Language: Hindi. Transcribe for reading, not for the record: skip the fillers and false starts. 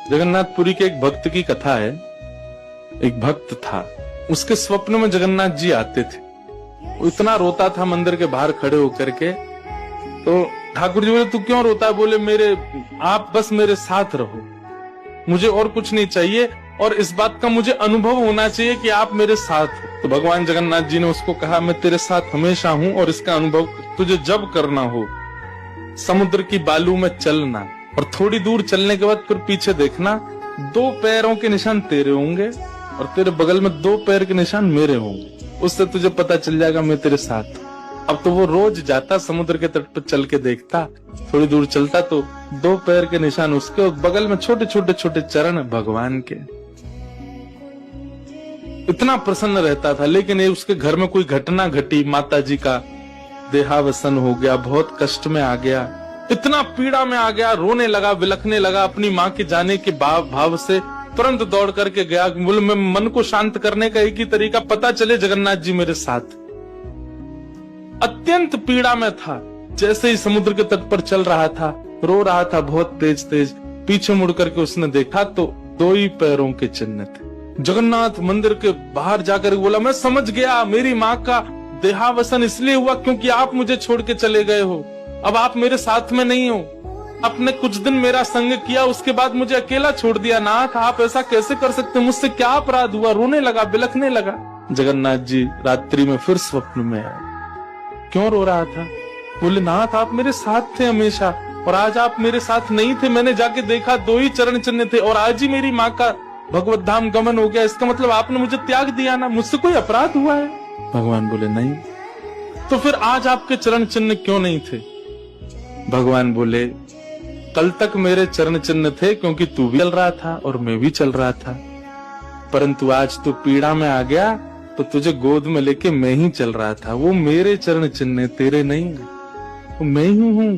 जगन्नाथपुरी के एक भक्त की कथा है। एक भक्त था, उसके स्वप्न में जगन्नाथ जी आते थे। वो इतना रोता था मंदिर के बाहर खड़े होकर के। तो ठाकुर जी बोले, तू क्यों रोता है? बोले, आप बस मेरे साथ रहो, मुझे और कुछ नहीं चाहिए, और इस बात का मुझे अनुभव होना चाहिए कि आप मेरे साथ हो। तो भगवान जगन्नाथ जी ने उसको कहा, मैं तेरे साथ हमेशा हूं, और इसका अनुभव तुझे जब करना हो समुद्र की बालू में चलना, और थोड़ी दूर चलने के बाद फिर पीछे देखना, 2 पैरों के निशान तेरे होंगे और तेरे बगल में 2 पैर के निशान मेरे होंगे। उससे तुझे पता चल जाएगा मैं तेरे साथ हूं। अब तो वो रोज जाता, समुद्र के तट पर चल के देखता, थोड़ी दूर चलता तो 2 पैर के निशान उसके और बगल में छोटे छोटे छोटे चरण भगवान के। इतना प्रसन्न रहता था। लेकिन ये उसके घर में कोई घटना घटी, माता जी का देहावसन हो गया, बहुत कष्ट में आ गया, इतना पीड़ा में आ गया, रोने लगा, बिलखने लगा। अपनी माँ के जाने के भाव से तुरंत दौड़ करके गया। बोले, मैं मन को शांत करने का एक ही तरीका, पता चले जगन्नाथ जी मेरे साथ। अत्यंत पीड़ा में था। जैसे ही समुद्र के तट पर चल रहा था, रो रहा था बहुत तेज तेज। पीछे मुड़ करके उसने देखा तो 2 ही पैरों के चिन्ह थे। जगन्नाथ मंदिर के बाहर जाकर बोला, मैं समझ गया, मेरी माँ का देहावसन इसलिए हुआ क्योंकि आप मुझे छोड़ के चले गए हो। अब आप मेरे साथ में नहीं हो। आपने कुछ दिन मेरा संग किया, उसके बाद मुझे अकेला छोड़ दिया। नाथ, आप ऐसा कैसे कर सकते? मुझसे क्या अपराध हुआ? रोने लगा, बिलखने लगा। जगन्नाथ जी रात्रि में फिर स्वप्न में आए। क्यों रो रहा था? बोले, नाथ, आप मेरे साथ थे हमेशा, और आज आप मेरे साथ नहीं थे। मैंने जाके देखा 2 ही चरण चिन्ह थे, और आज ही मेरी माँ का भगवत धाम गमन हो गया। इसका मतलब आपने मुझे त्याग दिया ना? मुझसे कोई अपराध हुआ है? भगवान बोले, नहीं। तो फिर आज आपके चरण चिन्ह क्यों नहीं थे? भगवान बोले, कल तक मेरे चरण चिन्ह थे क्योंकि तू भी चल रहा था और मैं भी चल रहा था, परंतु आज तू पीड़ा में आ गया तो तुझे गोद में लेके मैं ही चल रहा था। वो मेरे चरण चिन्ह, तेरे नहीं, वो मैं ही हूं।